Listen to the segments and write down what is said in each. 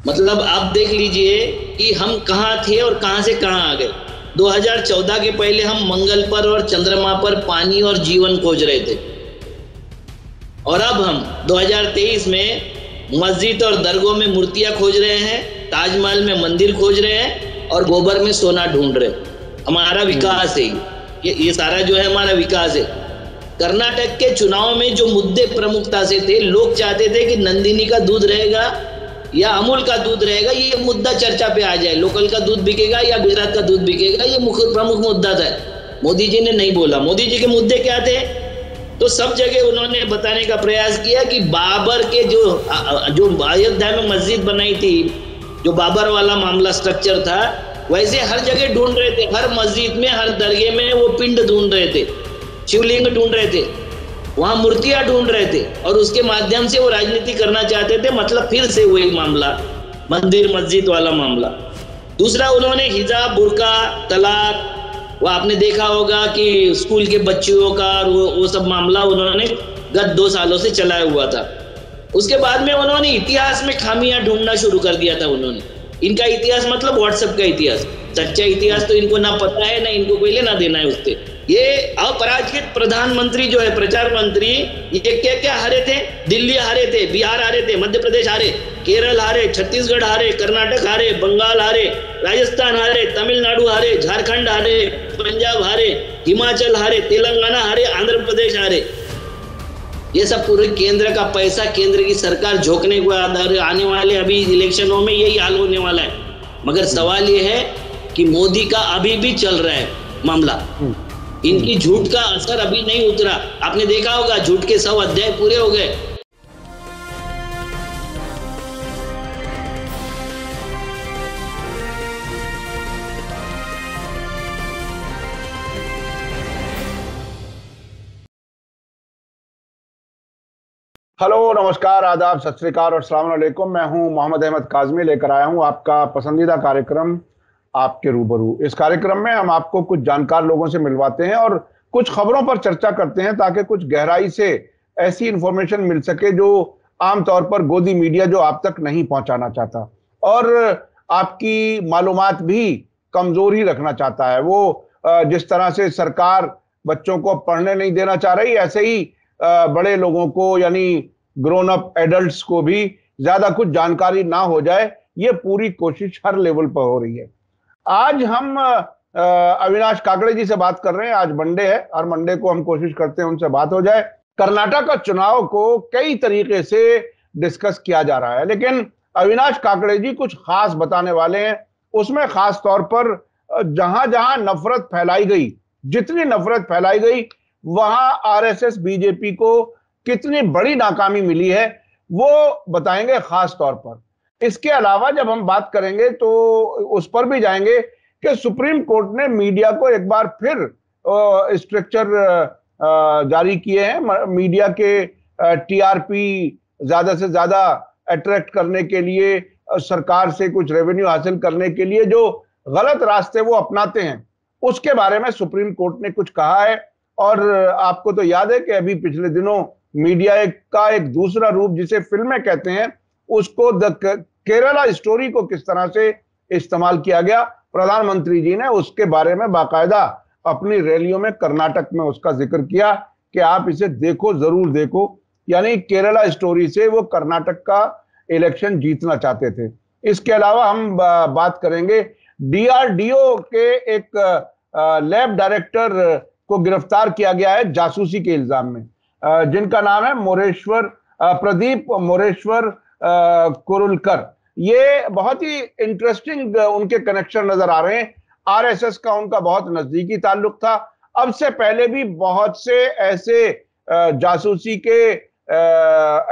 मतलब आप देख लीजिए कि हम कहाँ थे और कहाँ से कहाँ आ गए। 2014 के पहले हम मंगल पर और चंद्रमा पर पानी और जीवन खोज रहे थे, और अब हम 2023 में मस्जिद और दरगाह में मूर्तियां खोज रहे हैं, ताजमहल में मंदिर खोज रहे हैं और गोबर में सोना ढूंढ रहे हैं। हमारा विकास है ये सारा जो है हमारा विकास है। कर्नाटक के चुनाव में जो मुद्दे प्रमुखता से थे, लोग चाहते थे कि नंदिनी का दूध रहेगा या अमूल का दूध रहेगा, ये मुद्दा चर्चा पे आ जाए। लोकल का दूध बिकेगा या गुजरात का दूध बिकेगा, ये प्रमुख मुद्दा था। मोदी जी ने नहीं बोला। मोदी जी के मुद्दे क्या थे? तो सब जगह उन्होंने बताने का प्रयास किया कि बाबर के जो अयोध्या में मस्जिद बनाई थी, जो बाबर वाला मामला स्ट्रक्चर था, वैसे हर जगह ढूंढ रहे थे। हर मस्जिद में, हर दरगाह में वो पिंड ढूंढ रहे थे, शिवलिंग ढूंढ रहे थे, वहां मूर्तियां ढूंढ रहे थे, और उसके माध्यम से वो राजनीति करना चाहते थे। मतलब फिर से वही मामला, मंदिर मस्जिद वाला मामला। दूसरा, उन्होंने हिजाब, बुर्का, तलाक, वो आपने देखा होगा कि स्कूल के बच्चियों का वो सब मामला उन्होंने गत 2 सालों से चलाया हुआ था। उसके बाद में उन्होंने इतिहास में खामियां ढूंढना शुरू कर दिया था। उन्होंने इनका इतिहास मतलब व्हाट्सएप का इतिहास, सच्चा इतिहास तो इनको ना पता है, ना इनको कोई लेना देना है उससे। ये अपराजित प्रधानमंत्री जो है, प्रचार मंत्री, ये क्या क्या हारे थे? दिल्ली हारे थे, बिहार हारे थे, मध्य प्रदेश हारे, केरल हारे, छत्तीसगढ़ हारे, कर्नाटक हारे, बंगाल हारे, राजस्थान हारे, तमिलनाडु हारे, झारखंड हारे, पंजाब हारे, हिमाचल हारे, तेलंगाना हारे, आंध्र प्रदेश हारे। ये सब पूरे केंद्र का पैसा, केंद्र की सरकार झोंकने को आने वाले अभी इलेक्शनों में यही हाल होने वाला है। मगर सवाल ये है कि मोदी का अभी भी चल रहा है मामला। इनकी झूठ का असर अभी नहीं उतरा। आपने देखा होगा, झूठ के 100 अध्याय पूरे हो गए। हेलो, नमस्कार, आदाब, सत श्री अकाल और अस्सलाम वालेकुम। मैं हूं मोहम्मद अहमद काज़मी, लेकर आया हूं आपका पसंदीदा कार्यक्रम आपके रूबरू। इस कार्यक्रम में हम आपको कुछ जानकार लोगों से मिलवाते हैं और कुछ खबरों पर चर्चा करते हैं, ताकि कुछ गहराई से ऐसी इंफॉर्मेशन मिल सके जो आमतौर पर गोदी मीडिया जो आप तक नहीं पहुंचाना चाहता, और आपकी मालूमात भी कमजोर ही रखना चाहता है। वो जिस तरह से सरकार बच्चों को पढ़ने नहीं देना चाह रही, ऐसे ही बड़े लोगों को, यानी ग्रोन अप एडल्ट्स को भी ज्यादा कुछ जानकारी ना हो जाए, ये पूरी कोशिश हर लेवल पर हो रही है। आज हम अविनाश काकड़े जी से बात कर रहे हैं। आज मंडे है, हर मंडे को हम कोशिश करते हैं उनसे बात हो जाए। कर्नाटक का चुनाव को कई तरीके से डिस्कस किया जा रहा है, लेकिन अविनाश काकड़े जी कुछ खास बताने वाले हैं। उसमें खास तौर पर जहां जहां नफरत फैलाई गई, जितनी नफरत फैलाई गई, वहां आरएसएस बीजेपी को कितनी बड़ी नाकामी मिली है, वो बताएंगे खास तौर पर। इसके अलावा जब हम बात करेंगे तो उस पर भी जाएंगे कि सुप्रीम कोर्ट ने मीडिया को एक बार फिर स्ट्रक्चर जारी किए हैं। मीडिया के टीआरपी ज्यादा से ज्यादा अट्रैक्ट करने के लिए, सरकार से कुछ रेवेन्यू हासिल करने के लिए जो गलत रास्ते वो अपनाते हैं, उसके बारे में सुप्रीम कोर्ट ने कुछ कहा है। और आपको तो याद है कि अभी पिछले दिनों मीडिया का एक दूसरा रूप, जिसे फिल्में कहते हैं, उसको द केरला स्टोरी को किस तरह से इस्तेमाल किया गया, प्रधानमंत्री जी ने उसके बारे में बाकायदा अपनी रैलियों में कर्नाटक में उसका जिक्र किया कि आप इसे देखो, जरूर देखो। यानी केरला स्टोरी से वो कर्नाटक का इलेक्शन जीतना चाहते थे। इसके अलावा हम बात करेंगे डीआरडीओ के एक लैब डायरेक्टर को गिरफ्तार किया गया है जासूसी के इल्जाम में, जिनका नाम है प्रदीप मोरेश्वर कुरुलकर। ये बहुत ही इंटरेस्टिंग उनके कनेक्शन नजर आ रहे हैं। आरएसएस का उनका बहुत नजदीकी ताल्लुक था। अब से पहले भी बहुत से ऐसे जासूसी के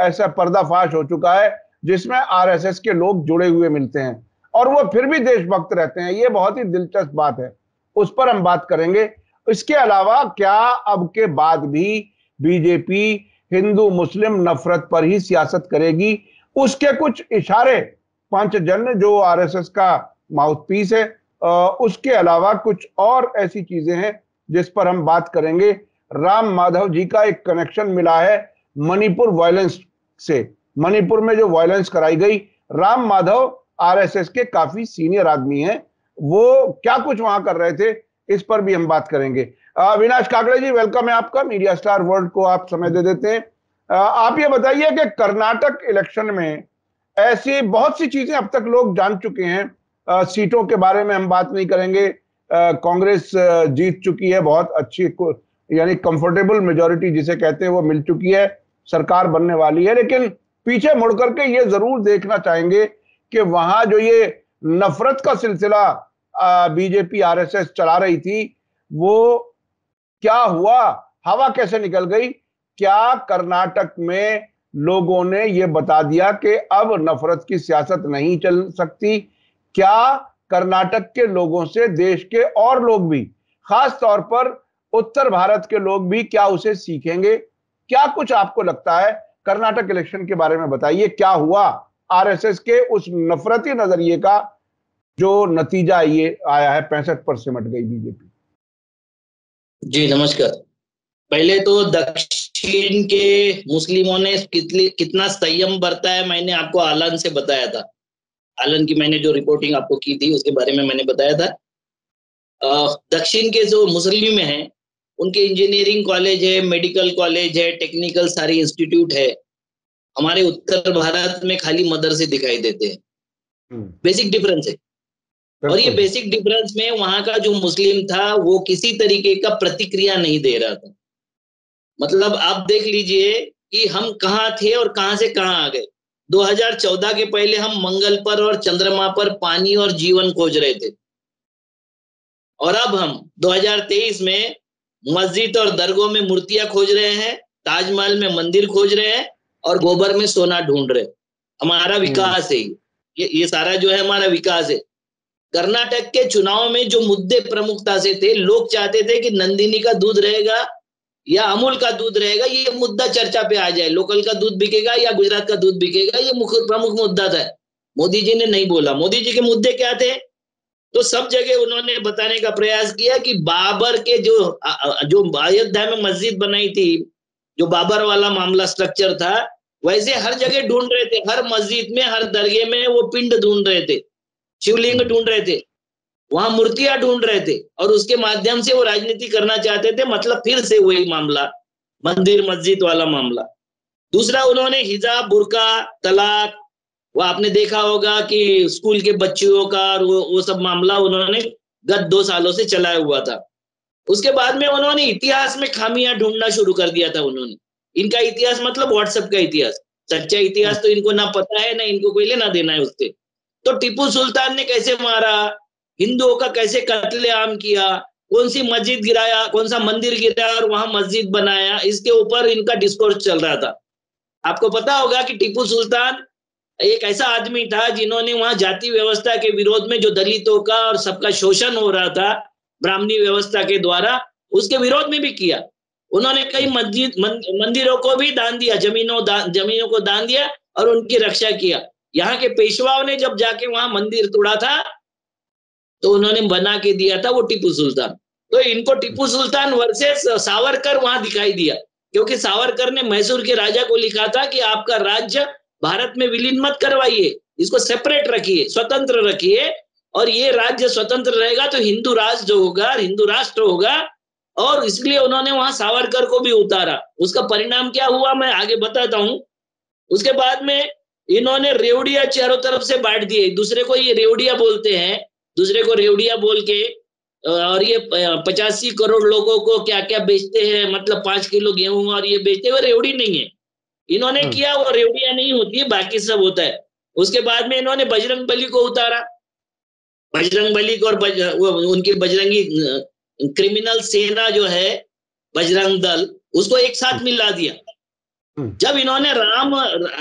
ऐसा पर्दाफाश हो चुका है जिसमें आरएसएस के लोग जुड़े हुए मिलते हैं, और वो फिर भी देशभक्त रहते हैं। ये बहुत ही दिलचस्प बात है, उस पर हम बात करेंगे। इसके अलावा क्या अब के बाद भी बीजेपी हिंदू मुस्लिम नफरत पर ही सियासत करेगी, उसके कुछ इशारे पंचजन्य जो आरएसएस का माउथपीस है, उसके अलावा कुछ और ऐसी चीजें हैं जिस पर हम बात करेंगे। राम माधव जी का एक कनेक्शन मिला है मणिपुर वायलेंस से। मणिपुर में जो वायलेंस कराई गई, राम माधव आरएसएस के काफी सीनियर आदमी हैं, वो क्या कुछ वहां कर रहे थे इस पर भी हम बात करेंगे। अविनाश काकड़े जी, वेलकम है आपका, मीडिया स्टार वर्ल्ड को आप समय दे देते हैं। आप ये बताइए कि कर्नाटक इलेक्शन में ऐसी बहुत सी चीजें अब तक लोग जान चुके हैं। सीटों के बारे में हम बात नहीं करेंगे। कांग्रेस जीत चुकी है, बहुत अच्छी यानी कंफर्टेबल मेजॉरिटी जिसे कहते हैं वो मिल चुकी है, सरकार बनने वाली है। लेकिन पीछे मुड़ करके ये जरूर देखना चाहेंगे कि वहां जो ये नफरत का सिलसिला बीजेपी आरएसएस चला रही थी, वो क्या हुआ, हवा कैसे निकल गई। क्या कर्नाटक में लोगों ने यह बता दिया कि अब नफरत की सियासत नहीं चल सकती? क्या कर्नाटक के लोगों से देश के और लोग भी, खास तौर पर उत्तर भारत के लोग भी, क्या उसे सीखेंगे? क्या कुछ आपको लगता है? कर्नाटक इलेक्शन के बारे में बताइए, क्या हुआ आरएसएस के उस नफरती नजरिए का जो नतीजा ये आया है, 65 पर सिमट गई बीजेपी। जी नमस्कार। पहले तो दक्षिण के मुस्लिमों ने कितना संयम बरता है मैंने आपको आलन से बताया था। आलन की मैंने जो रिपोर्टिंग आपको की थी उसके बारे में मैंने बताया था। दक्षिण के जो मुस्लिम हैं उनके इंजीनियरिंग कॉलेज है, मेडिकल कॉलेज है, टेक्निकल सारे इंस्टीट्यूट है। हमारे उत्तर भारत में खाली मदरसे दिखाई देते हैं। बेसिक डिफरेंस है। और ये बेसिक डिफरेंस में वहां का जो मुस्लिम था वो किसी तरीके का प्रतिक्रिया नहीं दे रहा था। मतलब आप देख लीजिए कि हम कहाँ थे और कहां से कहां आ गए। 2014 के पहले हम मंगल पर और चंद्रमा पर पानी और जीवन खोज रहे थे, और अब हम 2023 में मस्जिद और दरगाह में मूर्तियां खोज रहे हैं, ताजमहल में मंदिर खोज रहे हैं और गोबर में सोना ढूंढ रहे हैं। हमारा विकास है ये सारा जो है हमारा विकास है। कर्नाटक के चुनाव में जो मुद्दे प्रमुखता से थे, लोग चाहते थे कि नंदिनी का दूध रहेगा या अमूल का दूध रहेगा, ये मुद्दा चर्चा पे आ जाए। लोकल का दूध बिकेगा या गुजरात का दूध बिकेगा, ये प्रमुख मुद्दा था। मोदी जी ने नहीं बोला। मोदी जी के मुद्दे क्या थे? तो सब जगह उन्होंने बताने का प्रयास किया कि बाबर के जो अयोध्या में मस्जिद बनाई थी, जो बाबर वाला मामला स्ट्रक्चर था, वैसे हर जगह ढूंढ रहे थे। हर मस्जिद में, हर दरगाह में वो पिंड ढूंढ रहे थे, शिवलिंग ढूंढ रहे थे, वहां मूर्तियां ढूंढ रहे थे, और उसके माध्यम से वो राजनीति करना चाहते थे। मतलब फिर से वही मामला, मंदिर मस्जिद वाला मामला। दूसरा, उन्होंने हिजाब, बुर्का, तलाक, वो आपने देखा होगा कि स्कूल के बच्चियों का और वो सब मामला उन्होंने गत 2 सालों से चलाया हुआ था। उसके बाद में उन्होंने इतिहास में खामियां ढूंढना शुरू कर दिया था। उन्होंने इनका इतिहास मतलब व्हाट्सएप का इतिहास, सच्चा इतिहास तो इनको ना पता है, ना इनको कोई लेना देना है उससे। तो टीपू सुल्तान ने कैसे मारा, हिंदुओं का कैसे कत्लेआम किया, कौन सी मस्जिद गिराया, कौन सा मंदिर गिराया और वहां मस्जिद बनाया, इसके ऊपर इनका डिस्कोर्स चल रहा था। आपको पता होगा कि टीपू सुल्तान एक ऐसा आदमी था जिन्होंने वहां जाति व्यवस्था के विरोध में, जो दलितों का और सबका शोषण हो रहा था ब्राह्मणी व्यवस्था के द्वारा, उसके विरोध में भी किया। उन्होंने कई मस्जिद मंदिरों को भी दान दिया, जमीनों को दान दिया और उनकी रक्षा किया। यहाँ के पेशवाओं ने जब जाके वहां मंदिर तोड़ा था तो उन्होंने बना के दिया था वो टीपू सुल्तान। तो इनको टीपू सुल्तान वर्सेस सावरकर वहां दिखाई दिया, क्योंकि सावरकर ने मैसूर के राजा को लिखा था कि आपका राज्य भारत में विलीन मत करवाइए, इसको सेपरेट रखिए, स्वतंत्र रखिए, और ये राज्य स्वतंत्र रहेगा तो हिंदू राष्ट्र जो होगा, हिंदू राष्ट्र होगा। और इसलिए उन्होंने वहां सावरकर को भी उतारा। उसका परिणाम क्या हुआ मैं आगे बताता हूं। उसके बाद में इन्होंने रेवड़िया चारों तरफ से बांट दिए, दूसरे को ये रेवड़िया बोलते हैं, दूसरे को रेवड़िया बोल के, और ये 85 करोड़ लोगों को क्या क्या बेचते हैं, मतलब 5 किलो गेहूं और ये बेचते हुए रेवड़ी नहीं है। इन्होंने किया वो रेवड़िया नहीं होती है, बाकी सब होता है। उसके बाद में इन्होंने बजरंग बली को उतारा। बजरंग बली को और उनकी बजरंगी क्रिमिनल सेना जो है बजरंग दल, उसको एक साथ मिला दिया। जब इन्होंने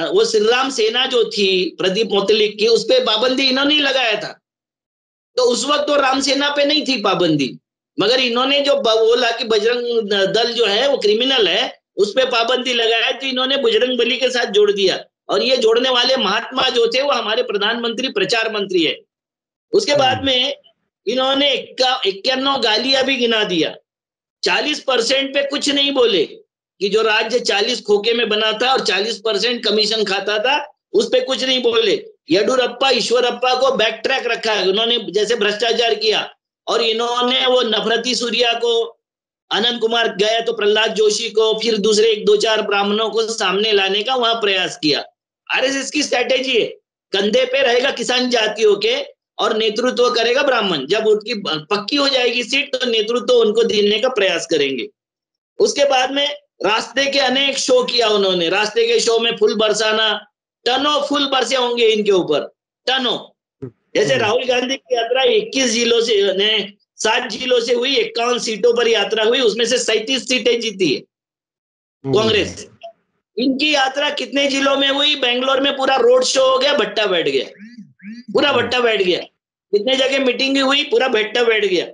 वो श्री राम सेना जो थी प्रदीप मोतलिक की, उस पर पाबंदी इन्होंने ही लगाया था। तो उस वक्त तो राम सेना पे नहीं थी पाबंदी, मगर इन्होंने जो बोला कि बजरंग दल जो है वो क्रिमिनल है, उस पर पाबंदी लगाया, तो इन्होंने बजरंग बली के साथ जोड़ दिया। और ये जोड़ने वाले महात्मा जो थे वो हमारे प्रधानमंत्री, प्रचार मंत्री है। उसके बाद में इन्होंने 51 गालियां भी गिना दिया। 40% पे कुछ नहीं बोले कि जो राज्य 40 खोखे में बना था और 40% कमीशन खाता था, उस पे कुछ नहीं बोले। येडुरप्पा ईश्वरप्पा को बैक ट्रैक रखा है, उन्होंने जैसे भ्रष्टाचार किया, और इन्होंने वो नफरती सूर्या को, आनंद कुमार गया तो प्रहलाद जोशी को, फिर दूसरे 1-2-4 ब्राह्मणों को सामने लाने का वहां प्रयास किया। आरएसएस की स्ट्रैटेजी है, कंधे पे रहेगा किसान जातियों के और नेतृत्व करेगा ब्राह्मण। जब उनकी पक्की हो जाएगी सीट तो नेतृत्व उनको देने का प्रयास करेंगे। उसके बाद में रास्ते के अनेक शो किया उन्होंने। रास्ते के शो में फूल बरसाना, टनों फूल बरसे होंगे इनके ऊपर, टनों। जैसे राहुल गांधी की यात्रा 21 जिलों से 7 जिलों से हुई, 51 सीटों पर यात्रा हुई, उसमें से 37 सीटें जीती है कांग्रेस। इनकी यात्रा कितने जिलों में हुई? बेंगलोर में पूरा रोड शो हो गया, भट्टा बैठ गया, पूरा भट्टा बैठ गया। कितने जगह मीटिंग हुई, पूरा भट्टा बैठ गया।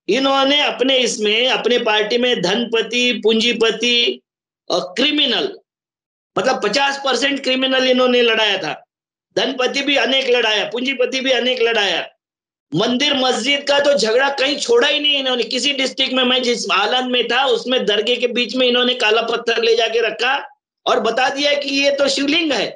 इन्होंने अपने इसमें, अपने पार्टी में धनपति, पूंजीपति और क्रिमिनल, मतलब 50% क्रिमिनल इन्होंने लड़ाया था। धनपति भी अनेक लड़ाया, पूंजीपति भी अनेक लड़ाया। मंदिर मस्जिद का तो झगड़ा कहीं छोड़ा ही नहीं इन्होंने। किसी डिस्ट्रिक्ट में, मैं जिस आलम में था उसमें दरगाह के बीच में इन्होंने काला पत्थर ले जाके रखा और बता दिया कि ये तो शिवलिंग है।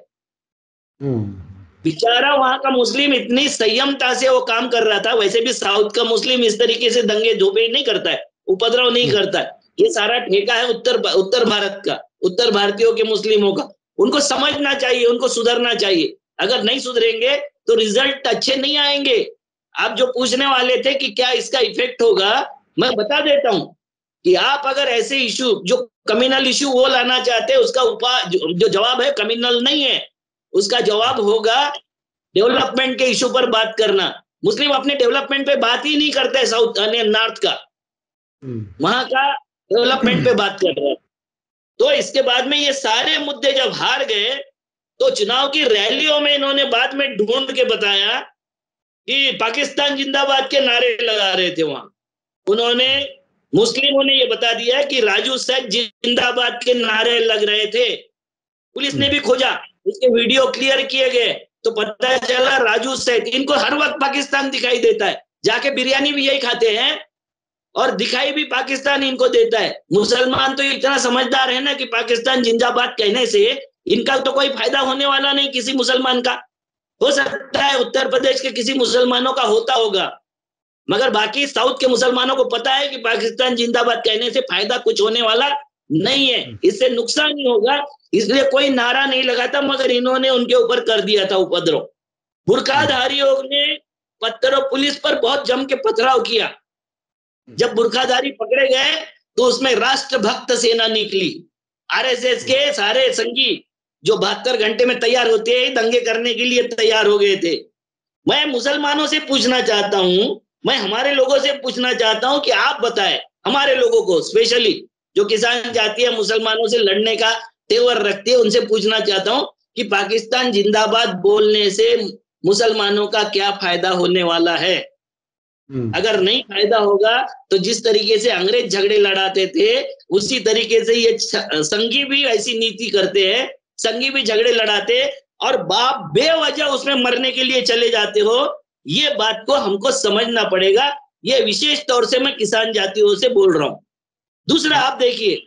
बेचारा वहां का मुस्लिम इतनी संयमता से वो काम कर रहा था। वैसे भी साउथ का मुस्लिम इस तरीके से दंगे धोबे नहीं करता है, उपद्रव नहीं करता है। ये सारा ठेका है उत्तर भारत का, उत्तर भारतीयों के मुस्लिमों का। उनको समझना चाहिए, उनको सुधरना चाहिए। अगर नहीं सुधरेंगे तो रिजल्ट अच्छे नहीं आएंगे। आप जो पूछने वाले थे कि क्या इसका इफेक्ट होगा, मैं बता देता हूं कि आप अगर ऐसे इशू, जो कम्युनल इशू वो लाना चाहते हैं, उसका जो जवाब है कम्युनल नहीं है, उसका जवाब होगा डेवलपमेंट के इशू पर बात करना। मुस्लिम अपने डेवलपमेंट पे बात ही नहीं करते, साउथ नॉर्थ का, वहां का डेवलपमेंट पे बात कर रहे हैं। तो इसके बाद में ये सारे मुद्दे जब हार गए तो चुनाव की रैलियों में इन्होंने बाद में ढूंढ के बताया कि पाकिस्तान जिंदाबाद के नारे लगा रहे थे वहां। उन्होंने, मुस्लिमों ने ये बता दिया कि राजू सैद जिंदाबाद के नारे लग रहे थे। पुलिस ने भी खोजा, उसके वीडियो क्लियर किए गए तो पता चला राजू सैद, इनको हर वक्त पाकिस्तान दिखाई देता है। जाके बिरयानी भी यही खाते हैं और दिखाई भी पाकिस्तान इनको देता है। मुसलमान तो इतना समझदार है ना कि पाकिस्तान जिंदाबाद कहने से इनका तो कोई फायदा होने वाला नहीं किसी मुसलमान का। हो सकता है उत्तर प्रदेश के किसी मुसलमानों का होता होगा, मगर बाकी साउथ के मुसलमानों को पता है कि पाकिस्तान जिंदाबाद कहने से फायदा कुछ होने वाला नहीं है, इससे नुकसान ही होगा, इसलिए कोई नारा नहीं लगाता। मगर इन्होंने उनके ऊपर कर दिया था उपद्रव। बुर्खाधारियों ने पत्थरों, पुलिस पर बहुत जम के पथराव किया। जब बुर्खाधारी पकड़े गए तो उसमें राष्ट्रभक्त सेना निकली। आरएसएस के सारे संगी जो 72 घंटे में तैयार होते हैं दंगे करने के लिए तैयार हो गए थे। मैं मुसलमानों से पूछना चाहता हूं, मैं हमारे लोगों से पूछना चाहता हूं कि आप बताएं, हमारे लोगों को, स्पेशली जो किसान जाति है, मुसलमानों से लड़ने का तेवर रखती है, उनसे पूछना चाहता हूं कि पाकिस्तान जिंदाबाद बोलने से मुसलमानों का क्या फायदा होने वाला है? अगर नहीं फायदा होगा तो जिस तरीके से अंग्रेज झगड़े लड़ाते थे उसी तरीके से ये संघी भी ऐसी नीति करते हैं। संघी भी झगड़े लड़ाते और बाप बेवजह उसमें मरने के लिए चले जाते हो। ये बात को हमको समझना पड़ेगा। ये विशेष तौर से मैं किसान जातियों से बोल रहा हूं। दूसरा, आप देखिए,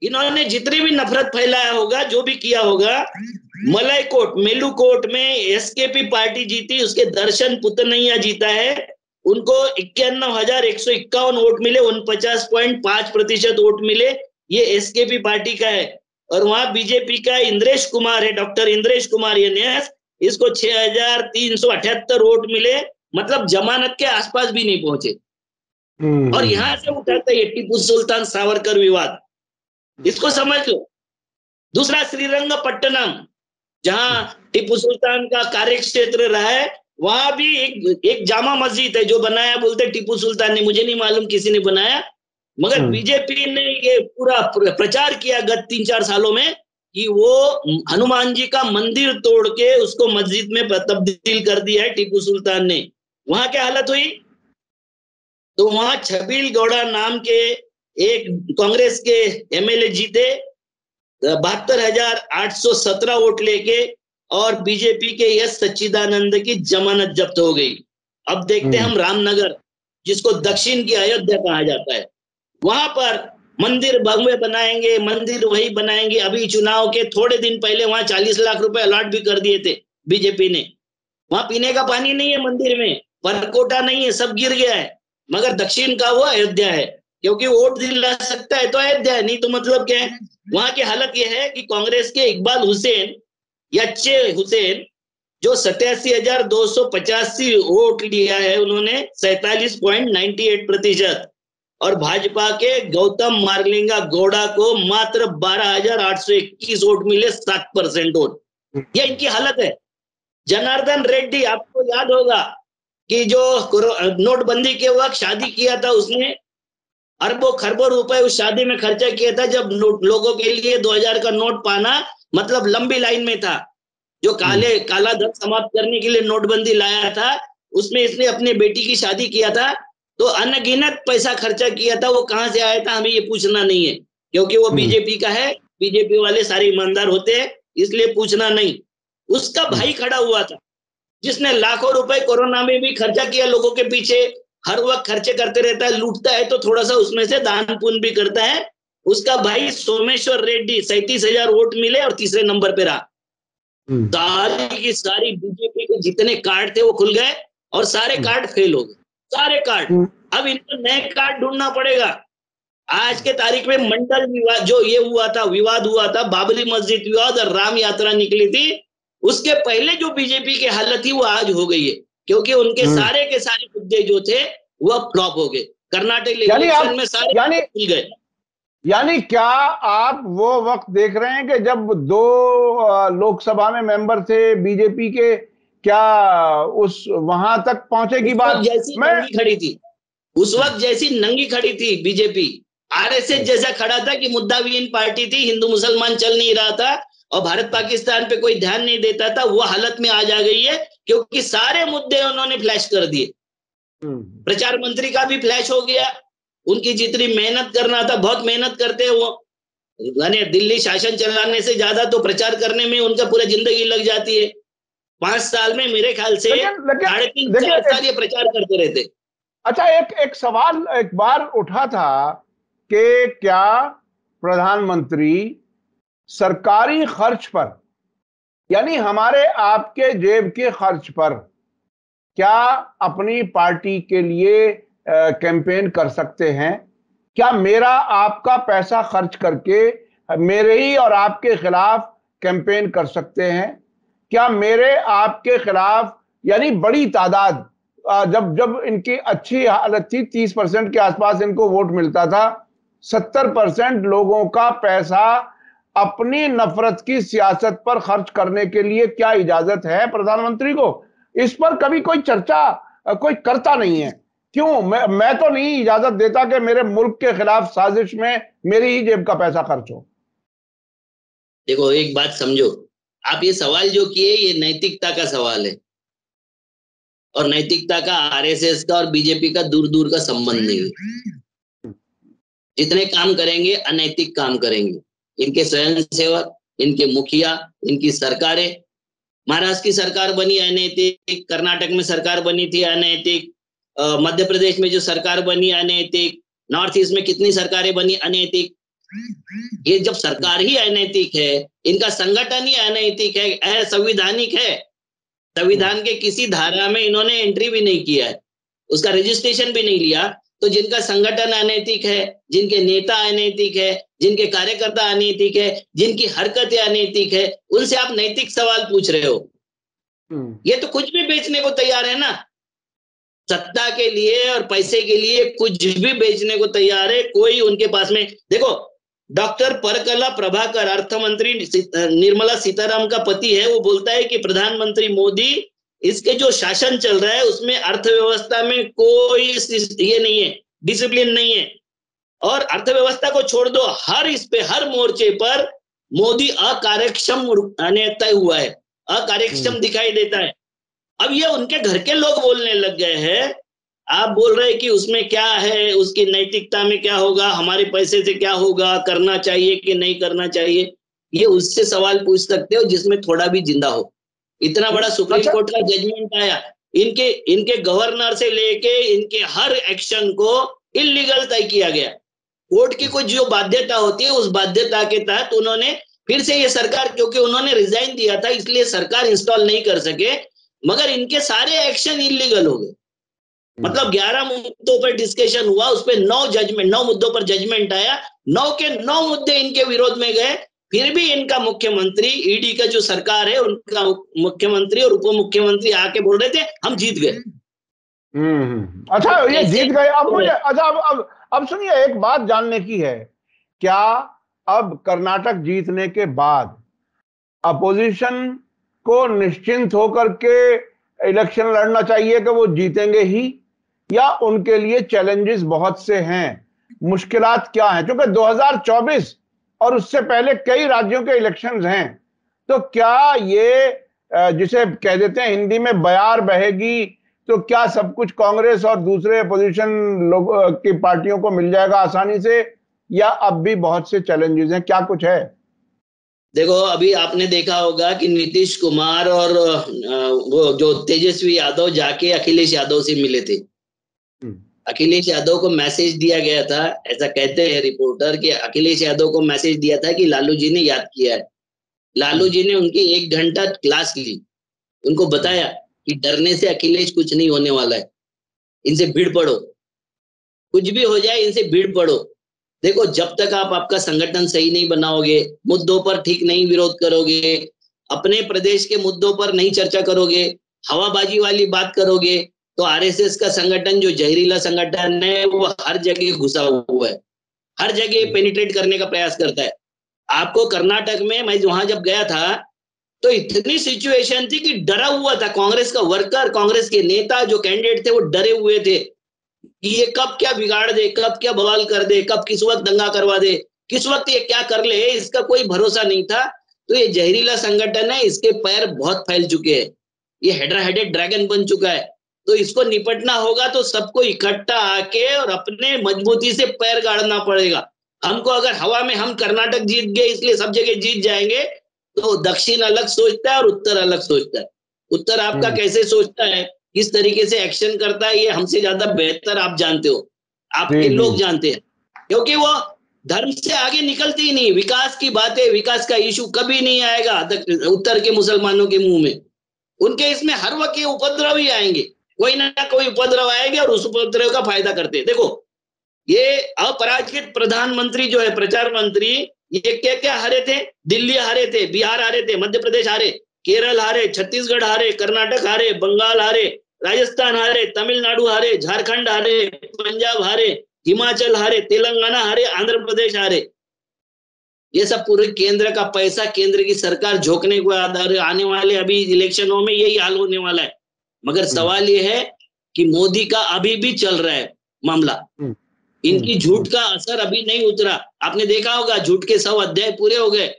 इन्होंने जितने भी नफरत फैलाया होगा, जो भी किया होगा, मलाईकोट, मेलूकोट में एसकेपी पार्टी जीती, उसके दर्शन पुतनैया जीता है, उनको 51,151 वोट मिले, 49.5% वोट मिले, ये एसकेपी पार्टी का है। और वहां बीजेपी का इंद्रेश कुमार है, डॉक्टर इंद्रेश कुमार एनएस, इसको 6,378 वोट मिले, मतलब जमानत के आसपास भी नहीं पहुंचे। और यहां से उठाता है टीपू सुल्तान सावरकर विवाद, इसको समझ लो। दूसरा, श्रीरंगपट्टनम, जहां टीपू सुल्तान का कार्य क्षेत्र रहा है, वहां भी एक जामा मस्जिद है जो बनाया, बोलते टीपू सुल्तान ने, मुझे नहीं मालूम किसी ने बनाया, मगर बीजेपी ने ये पूरा प्रचार किया गत 3-4 सालों में कि वो हनुमान जी का मंदिर तोड़ के उसको मस्जिद में तब्दील कर दिया है टीपू सुल्तान ने। वहां क्या हालत हुई? तो वहां छबील गौड़ा नाम के एक कांग्रेस के एमएलए जीते 72,817 वोट लेके, और बीजेपी के एस सच्चिदानंद की जमानत जब्त हो गई। अब देखते हैं हम रामनगर, जिसको दक्षिण की अयोध्या कहा जाता है, वहां पर मंदिर भव्य बनाएंगे, मंदिर वही बनाएंगे। अभी चुनाव के थोड़े दिन पहले वहां 40 लाख रुपए अलॉट भी कर दिए थे बीजेपी ने। वहां पीने का पानी नहीं है, मंदिर में परकोटा नहीं है, सब गिर गया है। मगर दक्षिण का वो अयोध्या है, क्योंकि वोट दिला सकता है तो अयोध्या है, नहीं तो मतलब क्या है। वहां की हालत यह है कि कांग्रेस के इकबाल हुसैन या चे हुसैन जो 87,285 वोट लिया है उन्होंने 47.98%, और भाजपा के गौतम मारलिंगा गौड़ा को मात्र 12,821 वोट मिले, 7% वोट। ये इनकी हालत है। जनार्दन रेड्डी, आपको याद होगा कि जो नोटबंदी के वक्त शादी किया था, उसने अरबों खरबों रुपए उस शादी में खर्चा किया था, जब लोगों के लिए 2000 का नोट पाना मतलब लंबी लाइन में था। जो काला धन समाप्त करने के लिए नोटबंदी लाया था, उसमें इसने अपनी बेटी की शादी किया था, तो अनगिनत पैसा खर्चा किया था। वो कहां से आया था हमें ये पूछना नहीं है, क्योंकि वो बीजेपी का है, बीजेपी वाले सारे ईमानदार होते हैं, इसलिए पूछना नहीं। उसका भाई खड़ा हुआ था जिसने लाखों रुपए कोरोना में भी खर्चा किया लोगों के पीछे, हर वक्त खर्चे करते रहता है, लूटता है तो थोड़ा सा उसमें से दान पुण्य भी करता है। उसका भाई सोमेश्वर रेड्डी, 37,000 वोट मिले और तीसरे नंबर पे रहा। सारी की सारी बीजेपी के जितने कार्ड थे वो खुल गए और सारे कार्ड फेल हो गए, सारे कार्ड। अब इनको नए कार्ड ढूंढना पड़ेगा। आज के तारीख में मंडल विवाद जो ये हुआ था, विवाद हुआ था, बाबरी मस्जिद विवाद और राम यात्रा निकली थी, उसके पहले जो बीजेपी की हालत थी वो आज हो गई है, क्योंकि उनके सारे के सारे मुद्दे जो थे वो फ्लॉप हो गए। कर्नाटक इलेक्शन में सारे खुल गए। यानी क्या आप वो वक्त देख रहे हैं कि जब 2 लोकसभा में मेंबर थे बीजेपी के, क्या उस वहां तक पहुंचे की बात जैसी नंगी खड़ी थी, उस वक्त जैसी नंगी खड़ी थी बीजेपी, आरएसएस जैसा खड़ा था कि मुद्दाविहीन पार्टी थी, हिंदू मुसलमान चल नहीं रहा था और भारत पाकिस्तान पे कोई ध्यान नहीं देता था। वो हालत में आज आ गई है क्योंकि सारे मुद्दे उन्होंने फ्लैश कर दिए। प्रचार मंत्री का भी फ्लैश हो गया। उनकी जितनी मेहनत करना था, बहुत मेहनत करते हैं वो, यानी दिल्ली शासन चलाने से ज्यादा तो प्रचार करने में उनका पूरा जिंदगी लग जाती है। 5 साल में मेरे ख्याल से 3.5-4 साल ये प्रचार करते रहते। अच्छा, एक सवाल एक बार उठा था कि क्या प्रधानमंत्री सरकारी खर्च पर, यानी हमारे आपके जेब के खर्च पर, क्या अपनी पार्टी के लिए कैंपेन कर सकते हैं? क्या मेरा आपका पैसा खर्च करके मेरे ही और आपके खिलाफ कैंपेन कर सकते हैं? क्या मेरे आपके खिलाफ, यानी बड़ी तादाद, जब इनकी अच्छी हालत थी 30% के आसपास इनको वोट मिलता था, 70% लोगों का पैसा अपनी नफरत की सियासत पर खर्च करने के लिए क्या इजाजत है प्रधानमंत्री को? इस पर कभी कोई चर्चा कोई करता नहीं है। क्यों? मैं तो नहीं इजाजत देता कि मेरे मुल्क के खिलाफ साजिश में मेरी ही जेब का पैसा खर्च हो। देखो एक बात समझो, आप ये सवाल जो किए ये नैतिकता का सवाल है, और नैतिकता का आरएसएस का और बीजेपी का दूर दूर का संबंध नहीं है। जितने काम करेंगे अनैतिक काम करेंगे, इनके स्वयंसेवक, इनके मुखिया, इनकी सरकारें। महाराष्ट्र की सरकार बनी अनैतिक, कर्नाटक में सरकार बनी थी अनैतिक, मध्य प्रदेश में जो सरकार बनी अनैतिक, नॉर्थ ईस्ट में कितनी सरकारें बनी अनैतिक। ये जब सरकार ही अनैतिक है, इनका संगठन ही अनैतिक है, असंवैधानिक है, संविधान के किसी धारा में इन्होंने एंट्री भी नहीं किया है, उसका रजिस्ट्रेशन भी नहीं लिया, तो जिनका संगठन अनैतिक है, जिनके नेता अनैतिक है, जिनके कार्यकर्ता अनैतिक है, जिनकी हरकतें अनैतिक है, उनसे आप नैतिक सवाल पूछ रहे हो। ये तो कुछ भी बेचने को तैयार है ना, सत्ता के लिए और पैसे के लिए कुछ भी बेचने को तैयार है। कोई उनके पास में, देखो डॉक्टर परकला प्रभाकर, अर्थमंत्री निर्मला सीतारामन का पति है, वो बोलता है कि प्रधानमंत्री मोदी, इसके जो शासन चल रहा है उसमें अर्थव्यवस्था में कोई ये नहीं है, डिसिप्लिन नहीं है, और अर्थव्यवस्था को छोड़ दो, हर इस पे हर मोर्चे पर मोदी अकार्यक्षम तय हुआ है, अकार्यक्षम दिखाई देता है। अब ये उनके घर के लोग बोलने लग गए हैं। आप बोल रहे हैं कि उसमें क्या है, उसकी नैतिकता में क्या होगा, हमारे पैसे से क्या होगा, करना चाहिए कि नहीं करना चाहिए, ये उससे सवाल पूछ सकते हो जिसमें थोड़ा भी जिंदा हो। इतना बड़ा सुप्रीम कोर्ट का जजमेंट आया, इनके गवर्नर से लेके इनके हर एक्शन को इलीगल तय किया गया। कोर्ट की कुछ जो बाध्यता होती है, उस बाध्यता के तहत उन्होंने फिर से ये सरकार, क्योंकि उन्होंने रिजाइन दिया था इसलिए सरकार इंस्टॉल नहीं कर सके, मगर इनके सारे एक्शन इलीगल हो गए। मतलब 11 मुद्दों पर डिस्कशन हुआ, उस पर 9 मुद्दों पर जजमेंट आया, 9 के 9 मुद्दे इनके विरोध में गए, फिर भी इनका मुख्यमंत्री, ईडी का जो सरकार है उनका मुख्यमंत्री और उप मुख्यमंत्री आके बोल रहे थे हम जीत गए। अच्छा, ये जीत गए। अब मुझे अच्छा, अब सुनिए, एक बात जानने की है, क्या अब कर्नाटक जीतने के बाद अपोजिशन को निश्चिंत होकर के इलेक्शन लड़ना चाहिए कि वो जीतेंगे ही, या उनके लिए चैलेंजेस बहुत से हैं, मुश्किलात क्या हैं? क्योंकि 2024 और उससे पहले कई राज्यों के इलेक्शंस हैं, तो क्या ये जिसे कह देते हैं हिंदी में बयार बहेगी, तो क्या सब कुछ कांग्रेस और दूसरे अपोजिशन लोग की पार्टियों को मिल जाएगा आसानी से, या अब भी बहुत से चैलेंजेस हैं? क्या कुछ है? देखो, अभी आपने देखा होगा कि नीतीश कुमार और वो जो तेजस्वी यादव जाके अखिलेश यादव से मिले थे। अखिलेश यादव को मैसेज दिया गया था, ऐसा कहते हैं रिपोर्टर, कि अखिलेश यादव को मैसेज दिया था कि लालू जी ने याद किया है। लालू जी ने उनकी 1 घंटा क्लास ली, उनको बताया कि डरने से अखिलेश कुछ नहीं होने वाला है, इनसे भीड़ पड़ो, कुछ भी हो जाए इनसे भीड़ पड़ो। देखो, जब तक आप आपका संगठन सही नहीं बनाओगे, मुद्दों पर ठीक नहीं विरोध करोगे, अपने प्रदेश के मुद्दों पर नहीं चर्चा करोगे, हवाबाजी वाली बात करोगे, तो आरएसएस का संगठन जो जहरीला संगठन है वो हर जगह घुसा हुआ है, हर जगह पेनिट्रेट करने का प्रयास करता है। आपको कर्नाटक में, मैं वहां जब गया था तो इतनी सिचुएशन थी कि डरा हुआ था कांग्रेस का वर्कर, कांग्रेस के नेता जो कैंडिडेट थे वो डरे हुए थे कि ये कब क्या बिगाड़ दे, कब क्या बवाल कर दे, कब किस वक्त दंगा करवा दे, किस वक्त ये क्या कर ले, इसका कोई भरोसा नहीं था। तो ये जहरीला संगठन है, इसके पैर बहुत फैल चुके हैं, ये हेड्रा हेडेड ड्रैगन बन चुका है। तो इसको निपटना होगा तो सबको इकट्ठा आके और अपने मजबूती से पैर गाड़ना पड़ेगा। हमको अगर हवा में हम कर्नाटक जीत गए इसलिए सब जगह जीत जाएंगे, तो दक्षिण अलग सोचता है और उत्तर अलग सोचता है। उत्तर आपका कैसे सोचता है, किस तरीके से एक्शन करता है, ये हमसे ज्यादा बेहतर आप जानते हो, आपके लोग जानते हैं, क्योंकि वो धर्म से आगे निकलते ही नहीं। विकास की बातें, विकास का इशू कभी नहीं आएगा उत्तर के मुसलमानों के मुंह में। उनके इसमें हर वक्त ये उपद्रव ही आएंगे, कोई ना कोई उपद्रव आएंगे और उस उपद्रव का फायदा करते हैं। देखो, ये अपराजित प्रधानमंत्री जो है, प्रचार मंत्री, ये क्या क्या हारे थे? दिल्ली हारे थे, बिहार हारे थे, मध्य प्रदेश हारे, केरल हारे, छत्तीसगढ़ हारे, कर्नाटक हारे, बंगाल हारे, राजस्थान हारे, तमिलनाडु हारे, झारखंड हारे, पंजाब हारे, हिमाचल हारे, तेलंगाना हारे, आंध्र प्रदेश हारे। ये सब पूरे केंद्र का पैसा, केंद्र की सरकार झोंकने को आने वाले अभी इलेक्शनों में यही हाल होने वाला है। मगर सवाल ये है कि मोदी का अभी भी चल रहा है मामला, इनकी झूठ का असर अभी नहीं उतरा। आपने देखा होगा झूठ के 100 अध्याय पूरे हो गए,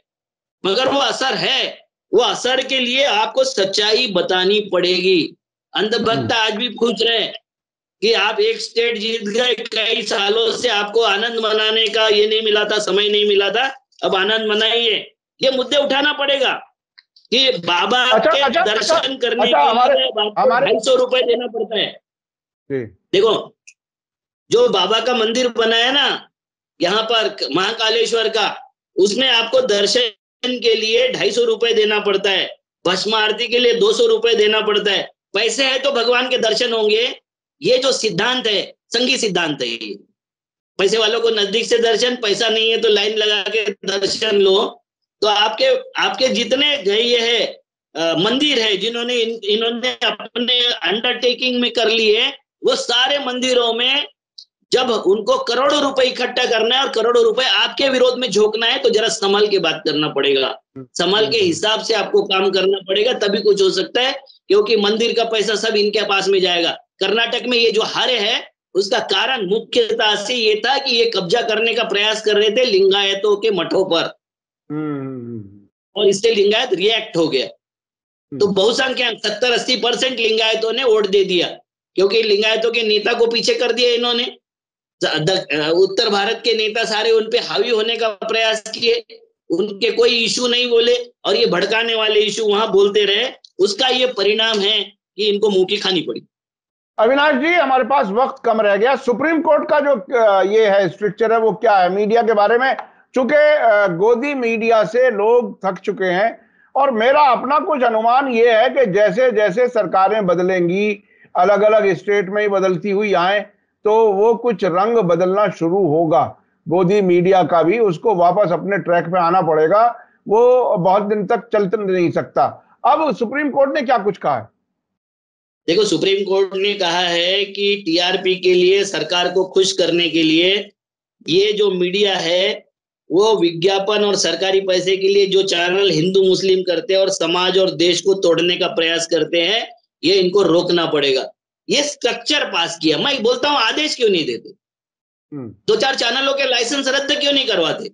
मगर वो असर है। वो असर के लिए आपको सच्चाई बतानी पड़ेगी। अंधभक्त आज भी पूछ रहे हैं कि आप एक स्टेट जीत गए, कई सालों से आपको आनंद मनाने का ये नहीं मिला था, समय नहीं मिला था, अब आनंद मनाइए। ये मुद्दे उठाना पड़ेगा कि बाबा के दर्शन करने के लिए 250 रुपए देना पड़ता है। देखो, जो बाबा का मंदिर बनाया ना यहाँ पर महाकालेश्वर का, उसमें आपको दर्शन के लिए 250 रुपए देना पड़ता है, भस्म आरती के लिए 200 रुपए देना पड़ता है। पैसे है तो भगवान के दर्शन होंगे। ये जो सिद्धांत है, संघी सिद्धांत है, ये पैसे वालों को नजदीक से दर्शन, पैसा नहीं है तो लाइन लगा के दर्शन लो। तो आपके जितने ये है मंदिर है जिन्होंने इन्होंने अपने अंडरटेकिंग में कर लिए, वो सारे मंदिरों में जब उनको करोड़ों रुपए इकट्ठा करना है और करोड़ों रुपए आपके विरोध में झोंकना है, तो जरा संभल के बात करना पड़ेगा, संभल के हिसाब से आपको काम करना पड़ेगा, तभी कुछ हो सकता है। क्योंकि मंदिर का पैसा सब इनके पास में जाएगा। कर्नाटक में ये जो हारे है उसका कारण मुख्यतः से ये था कि ये कब्जा करने का प्रयास कर रहे थे लिंगायतों के मठों पर, और इससे लिंगायत रिएक्ट हो गया। तो बहुसंख्यक 70-80% लिंगायतों ने वोट दे दिया, क्योंकि लिंगायतों के नेता को पीछे कर दिया इन्होंने। उत्तर भारत के नेता सारे उन पे हावी होने का प्रयास किए, उनके कोई इशू नहीं बोले, और ये भड़काने वाले इशू वहां बोलते रहे। उसका ये परिणाम है कि इनको मुंह की खानी पड़ी। अविनाश जी, हमारे पास वक्त कम रह गया। सुप्रीम कोर्ट का जो ये है स्ट्रक्चर है वो क्या है मीडिया के बारे में? चूंकि गोदी मीडिया से लोग थक चुके हैं और मेरा अपना कुछ अनुमान ये है कि जैसे जैसे सरकारें बदलेंगी, अलग अलग स्टेट में ही बदलती हुई आए, तो वो कुछ रंग बदलना शुरू होगा। गोदी मीडिया का भी उसको वापस अपने ट्रैक पे आना पड़ेगा, वो बहुत दिन तक चल नहीं सकता। अब सुप्रीम कोर्ट ने क्या कुछ कहा है? देखो, सुप्रीम कोर्ट ने कहा है कि टीआरपी के लिए, सरकार को खुश करने के लिए, ये जो मीडिया है वो विज्ञापन और सरकारी पैसे के लिए जो चैनल हिंदू मुस्लिम करते हैं और समाज और देश को तोड़ने का प्रयास करते हैं, ये इनको रोकना पड़ेगा। ये स्ट्रक्चर पास किया। मैं बोलता हूं, आदेश क्यों नहीं देते? 2-4 चैनलों के लाइसेंस रद्द क्यों नहीं करवाते?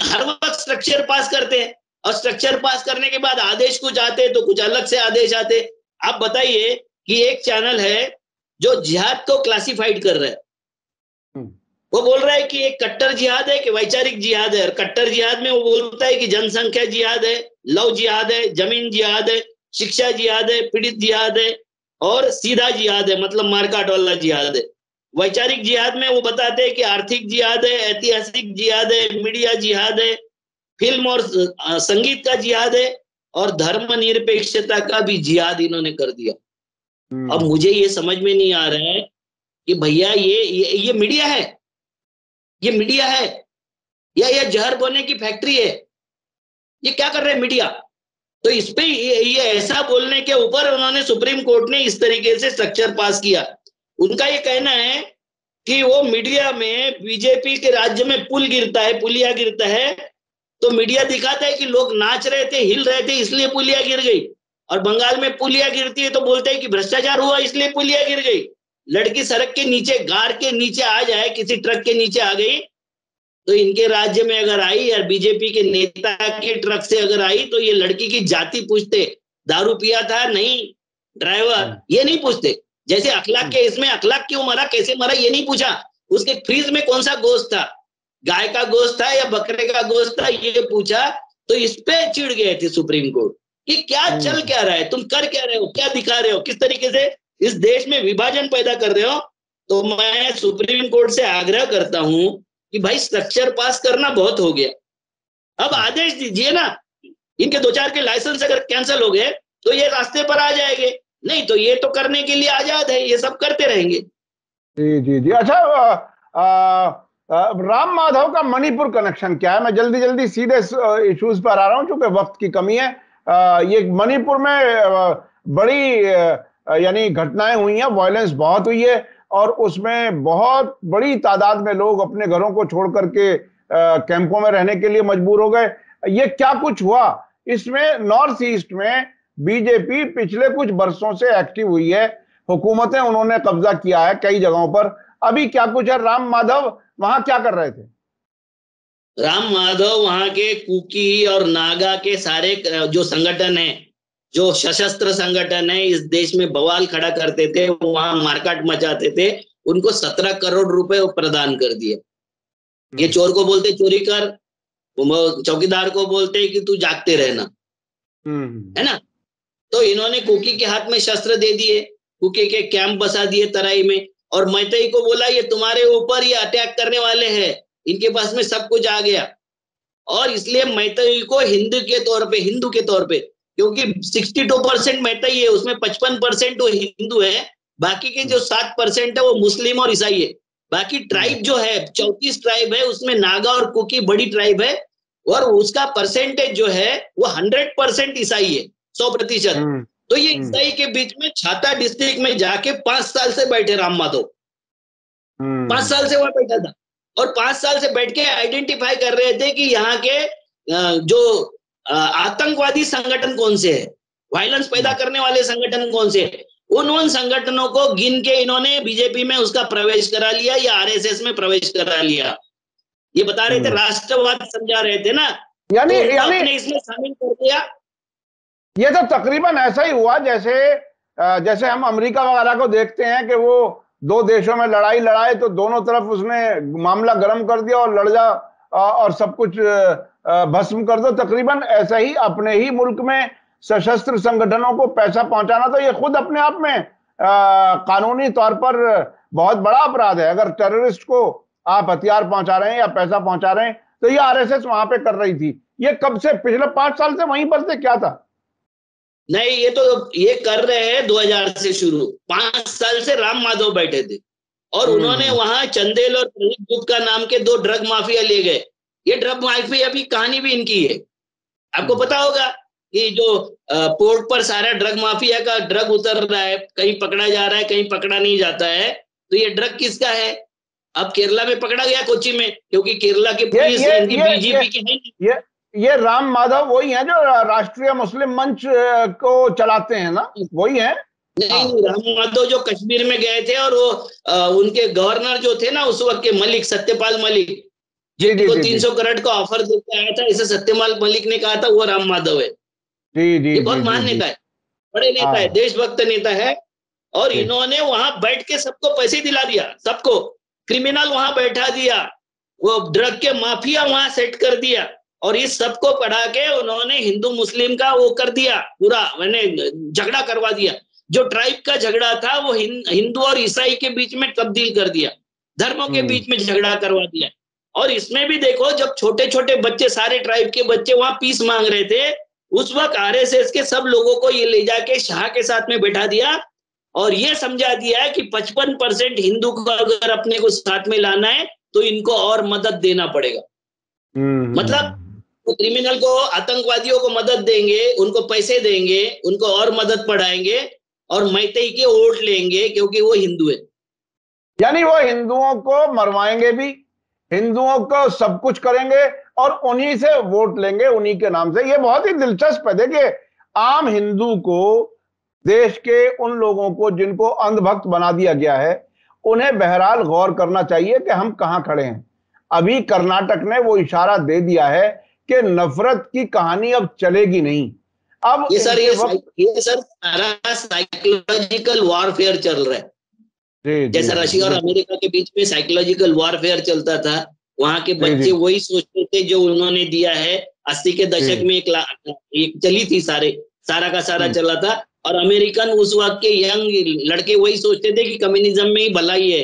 हर वक्त स्ट्रक्चर पास करते हैं, और स्ट्रक्चर पास करने के बाद आदेश कुछ आते तो कुछ अलग से आदेश आते। आप बताइए कि एक चैनल है जो जिहाद को क्लासिफाइड कर रहा है। वो बोल रहा है कि एक कट्टर जिहाद है कि वैचारिक जिहाद है। और कट्टर जिहाद में वो बोलता है कि जनसंख्या जिहाद है, लव जिहाद है, जमीन जिहाद है, शिक्षा जिहाद है, पीड़ित जिहाद है, और सीधा जिहाद है, मतलब मारकाट वाला जिहाद है। वैचारिक जिहाद में वो बताते हैं कि आर्थिक जिहाद है, ऐतिहासिक जिहाद है, मीडिया जिहाद है, फिल्म और संगीत का जिहाद है, और धर्मनिरपेक्षता का भी जिहाद इन्होंने कर दिया। अब मुझे ये समझ में नहीं आ रहा है कि भैया ये मीडिया है, ये मीडिया है या ये जहर बोने की फैक्ट्री है? ये क्या कर रहे हैं मीडिया? तो इस पे ये ऐसा बोलने के ऊपर उन्होंने, सुप्रीम कोर्ट ने इस तरीके से स्ट्रक्चर पास किया। उनका ये कहना है कि वो मीडिया में बीजेपी के राज्य में पुल गिरता है, पुलिया गिरता है, तो मीडिया दिखाता है कि लोग नाच रहे थे, हिल रहे थे, इसलिए पुलिया गिर गई। और बंगाल में पुलिया गिरती है तो बोलते हैं कि भ्रष्टाचार हुआ इसलिए पुलिया गिर गई। लड़की सड़क के नीचे, गार के नीचे आ जाए, किसी ट्रक के नीचे आ गई, तो इनके राज्य में अगर आई, या बीजेपी के नेता के ट्रक से अगर आई, तो ये लड़की की जाति पूछते, दारू पिया था, नहीं ड्राइवर, ये नहीं पूछते। जैसे अखलाक के इसमें अखलाक क्यों मरा, कैसे मरा, ये नहीं पूछा। उसके फ्रीज में कौन सा गोश्त था, गाय का गोश्त था या बकरे का गोश्त था, ये पूछा। तो इस पे चिढ़ गए थे सुप्रीम कोर्ट कि क्या चल क्या रहा है, तुम कर क्या रहे हो, क्या दिखा रहे हो, किस तरीके से इस देश में विभाजन पैदा कर रहे हो। तो मैं सुप्रीम कोर्ट से आग्रह करता हूं कि भाई स्ट्रक्चर पास करना बहुत हो गया, अब आदेश दीजिए ना। इनके 2-4 के लाइसेंस अगर कैंसिल हो गए तो ये रास्ते पर आ जाएंगे, नहीं तो ये तो करने के लिए आजाद है, ये सब करते रहेंगे। जी जी जी। अच्छा, राम माधव का मणिपुर कनेक्शन क्या है? मैं जल्दी जल्दी सीधे इश्यूज पर आ रहा हूं क्योंकि वक्त की कमी है। ये मणिपुर में बड़ी यानी घटनाएं हुई हैं, वायलेंस बहुत हुई है, और उसमें बहुत बड़ी तादाद में लोग अपने घरों को छोड़ करके कैंपों में रहने के लिए मजबूर हो गए। ये क्या कुछ हुआ? इसमें नॉर्थ ईस्ट में बीजेपी पिछले कुछ वर्षों से एक्टिव हुई है, हुकूमतें उन्होंने कब्जा किया है कई जगहों पर। अभी क्या कुछ है? राम माधव वहां क्या कर रहे थे? राम माधव वहां के कुकी और नागा के सारे जो संगठन है, जो सशस्त्र संगठन है, इस देश में बवाल खड़ा करते थे, वहां मारकाट मचाते थे, उनको 17 करोड़ रुपए प्रदान कर दिए। ये चोर को बोलते चोरी कर, चौकीदार को बोलते कि तू जागते रहना, है ना। तो इन्होंने कुकी के हाथ में शस्त्र दे दिए, कुकी के कैंप बसा दिए तराई में, और मैतेई को बोला ये तुम्हारे ऊपर ये अटैक करने वाले हैं, इनके पास में सब कुछ आ गया। और इसलिए मैतेई को हिंदू के तौर पे, क्योंकि 62% मैतेई है, उसमें 55% वो हिंदू है, बाकी के जो 7% है वो मुस्लिम और ईसाई है। बाकी ट्राइब जो है 34 ट्राइब है, उसमें नागा और कुकी बड़ी ट्राइब है, और उसका परसेंटेज जो है वो 100% ईसाई है, 100%। तो ये ईसाई के बीच में छाता डिस्ट्रिक्ट में जाके 5 साल से बैठे राम माधव, 5 साल से वहां बैठा था, और 5 साल से बैठ के आइडेंटिफाई कर रहे थे कि यहाँ के जो आतंकवादी संगठन कौन से है, वायलेंस पैदा करने वाले संगठन कौन से है। उन संगठनों को गिन के इन्होंने बीजेपी में उसका प्रवेश करा लिया या आरएसएस में प्रवेश करा लिया। ये बता रहे थे, राष्ट्रवाद समझा रहे थे ना, यानी तो अपने इसमें शामिल कर दिया। ये तो तकरीबन ऐसा ही हुआ जैसे हम अमेरिका वगैरह को देखते हैं कि वो दो देशों में लड़ाई लड़ाए तो दोनों तरफ उसने मामला गर्म कर दिया और लड़ जा और सब कुछ भस्म कर दो। तकरीबन ऐसा ही अपने ही मुल्क में सशस्त्र संगठनों को पैसा पहुंचाना, तो ये खुद अपने आप में कानूनी तौर पर बहुत बड़ा अपराध है। अगर टेररिस्ट को आप हथियार पहुंचा रहे हैं या पैसा पहुंचा रहे हैं तो ये आरएसएस वहां पे कर रही थी। ये कब से, पिछले 5 साल से वहीं पर से, क्या था? नहीं, ये कर रहे हैं 2000 से शुरू। 5 साल से राम माधव बैठे थे और उन्होंने हम्म। वहां चंदेल और प्रदीप गुप्ता नाम के 2 ड्रग माफिया ले गए। ये ड्रग माफिया भी कहानी भी इनकी है। आपको पता होगा कि जो पोर्ट पर सारा ड्रग माफिया का ड्रग उतर रहा है, कहीं पकड़ा जा रहा है, कहीं पकड़ा नहीं जाता है, तो ये ड्रग किसका है? अब केरला में पकड़ा गया, कोच्चि में, क्योंकि केरला की पुलिस इनकी बीजेपी की है। ये ये राम माधव वही है जो राष्ट्रीय मुस्लिम मंच को चलाते हैं ना, वही है? नहीं हाँ। नहीं, राम माधव जो कश्मीर में गए थे और वो उनके गवर्नर जो थे ना उस वक्त के, मलिक, सत्यपाल मलिक, जी जी जिनको जी जी 300 करोड़ का ऑफर देके आया था, इसे सत्यपाल मलिक ने कहा था, वो राम माधव है। जी जी ये जी बहुत जी महान जी। नेता है, बड़े नेता है, हाँ देशभक्त नेता है। और जी। इन्होंने वहां बैठ के सबको पैसे दिला दिया, सबको क्रिमिनल वहां बैठा दिया, वो ड्रग के माफिया वहां सेट कर दिया, और इस सबको पढ़ा के उन्होंने हिंदू मुस्लिम का वो कर दिया, पूरा मैंने झगड़ा करवा दिया। जो ट्राइब का झगड़ा था वो हिंदू और ईसाई के बीच में तब्दील कर दिया, धर्मों के बीच में झगड़ा करवा दिया। और इसमें भी देखो, जब छोटे छोटे बच्चे, सारे ट्राइब के बच्चे वहां पीस मांग रहे थे, उस वक्त आरएसएस के सब लोगों को ये ले जाके शाह के साथ में बैठा दिया और ये समझा दिया है कि 55% हिंदू को अगर अपने को साथ में लाना है तो इनको और मदद देना पड़ेगा। मतलब वो क्रिमिनल को, आतंकवादियों को मदद देंगे, उनको पैसे देंगे, उनको और मदद पढ़ाएंगे और मैतेई के वोट लेंगे क्योंकि वो हिंदू है। यानी वो हिंदुओं को मरवाएंगे भी, हिंदुओं को सब कुछ करेंगे और उन्हीं से वोट लेंगे, उन्हीं के नाम से। ये बहुत ही दिलचस्प है। देखिए, आम हिंदू को, देश के उन लोगों को जिनको अंधभक्त बना दिया गया है, उन्हें बहरहाल गौर करना चाहिए कि हम कहां खड़े हैं। अभी कर्नाटक ने वो इशारा दे दिया है कि नफरत की कहानी अब चलेगी नहीं। अब ये इनके वक्त, सर सारा साइकोलॉजिकल वॉरफेयर चल रहा है। जी जी जैसा जी रशिया और जी अमेरिका के बीच में साइकोलॉजिकल वॉरफेयर चलता था, वहां के जी बच्चे जी वही सोचते थे जो उन्होंने दिया है। 80 के दशक जी। में एक चली थी, सारा का सारा हम्म चला था। और अमेरिकन उस वक्त के यंग लड़के वही सोचते थे कि कम्युनिज्म में ही भलाई है,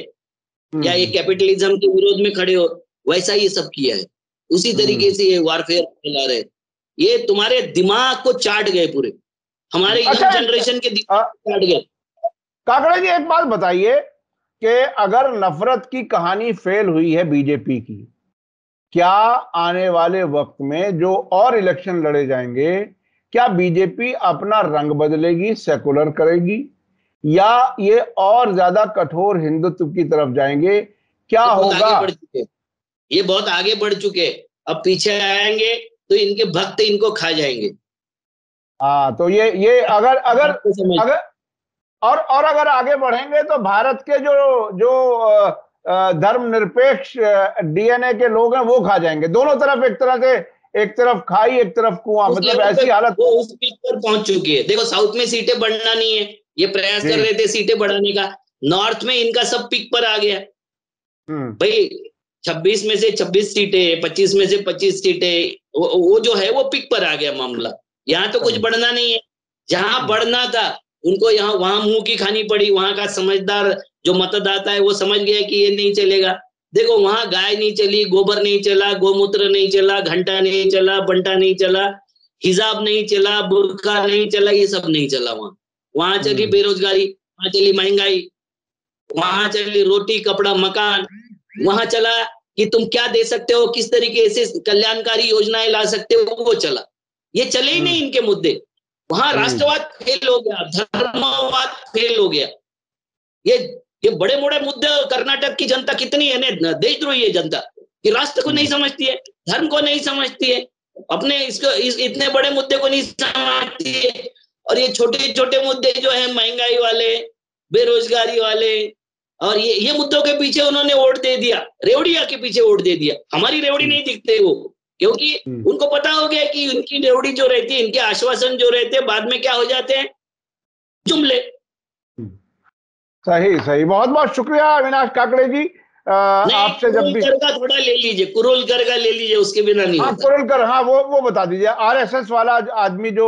या ये हम्म कैपिटलिज्म के विरोध में खड़े हो। वैसा ये सब किया है, उसी तरीके हम्म। से ये वारफेयर चला रहे। ये तुम्हारे दिमाग को चाट गए पूरे, हमारे अच्छा, यंग जनरेशन के दिमाग को चाट गए। काकड़ा जी, एक बात बताइए कि अगर नफरत की कहानी फेल हुई है बीजेपी की, क्या आने वाले वक्त में जो और इलेक्शन लड़े जाएंगे, क्या बीजेपी अपना रंग बदलेगी, सेकुलर करेगी, या ये और ज्यादा कठोर हिंदुत्व की तरफ जाएंगे? क्या ये बहुत होगा? आगे बढ़ चुके हैं, ये बहुत आगे बढ़ चुके हैं। अब पीछे आएंगे तो इनके भक्त इनको खा जाएंगे। हाँ, तो ये अगर अगर बात को समझ। अगर और अगर आगे बढ़ेंगे तो भारत के जो जो धर्मनिरपेक्ष डीएनए के लोग हैं वो खा जाएंगे दोनों तरफ। एक तरह से, एक तरफ खाई, एक तरफ कुआं, उस मतलब लेवल पे ऐसी हालत। वो उस पीक पर पहुंच चुकी है। देखो, साउथ में सीटें बढ़ना नहीं है, ये प्रयास कर जी। रहे थे सीटें बढ़ाने का। नॉर्थ में इनका सब पीक पर आ गया हम्म भाई। 26 में से 26 सीटें, 25 में से 25 सीटें, वो जो है वो पिक पर आ गया मामला। यहाँ तो कुछ सही। बढ़ना नहीं है। जहां हम्म बढ़ना था उनको यहाँ वहां मुंह की खानी पड़ी। वहां का समझदार जो मतदाता है वो समझ गया कि ये नहीं चलेगा। देखो, वहां गाय नहीं चली, गोबर नहीं चला, गोमूत्र नहीं चला, घंटा नहीं चला, बंटा नहीं चला, हिजाब नहीं चला, बुर्का नहीं चला, ये सब नहीं चला वहां। वहां चली हम्म बेरोजगारी, वहां चली महंगाई, वहां चली रोटी कपड़ा मकान, वहां चला कि तुम क्या दे सकते हो, किस तरीके से कल्याणकारी योजनाएं ला सकते हो, वो चला। ये चले ही नहीं इनके मुद्दे। वहां जी जी। राष्ट्रवाद फेल हो गया, धर्मवाद फेल हो गया। ये ये बड़े बड़े मुद्दे, कर्नाटक की जनता कितनी है ना देशद्रोही है जनता, कि राष्ट्र को नहीं हम्म समझती है, धर्म को नहीं समझती है, अपने इतने बड़े मुद्दे को नहीं समझती है। और ये छोटे छोटे मुद्दे जो है, महंगाई वाले, बेरोजगारी वाले, और ये मुद्दों के पीछे उन्होंने वोट दे दिया, रेवड़िया के पीछे वोट दे दिया। हमारी रेवड़ी हम्म नहीं दिखते वो, क्योंकि हम्म उनको पता हो गया कि उनकी रेवड़ी जो रहती है, इनके आश्वासन जो रहते हैं, बाद में क्या हो जाते हैं, जुमले। हम्म। सही सही, बहुत बहुत शुक्रिया अविनाश काकड़े जी। नहीं, आपसे जब भी, कुरुलकर का थोड़ा ले लीजिए, कुरुलकर का ले लीजिए, उसके बिना नहीं हाँ होता। कुरलकर, हाँ वो बता दीजिए। आरएसएस वाला आदमी जो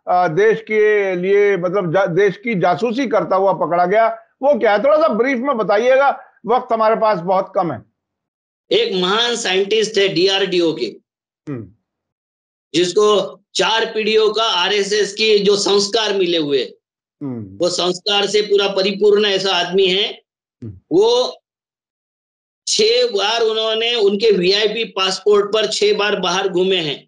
देश के लिए, मतलब देश की जासूसी करता हुआ पकड़ा गया, वो क्या है? थोड़ा सा ब्रीफ में बताइएगा, वक्त हमारे पास बहुत कम है। एक महान साइंटिस्ट है डीआरडीओ के, जिसको 4 पीढ़ियों का आरएसएस की जो संस्कार मिले हुए, वो संस्कार से पूरा परिपूर्ण ऐसा आदमी है। वो 6 बार उन्होंने उनके वीआईपी पासपोर्ट पर 6 बार बाहर घूमे हैं,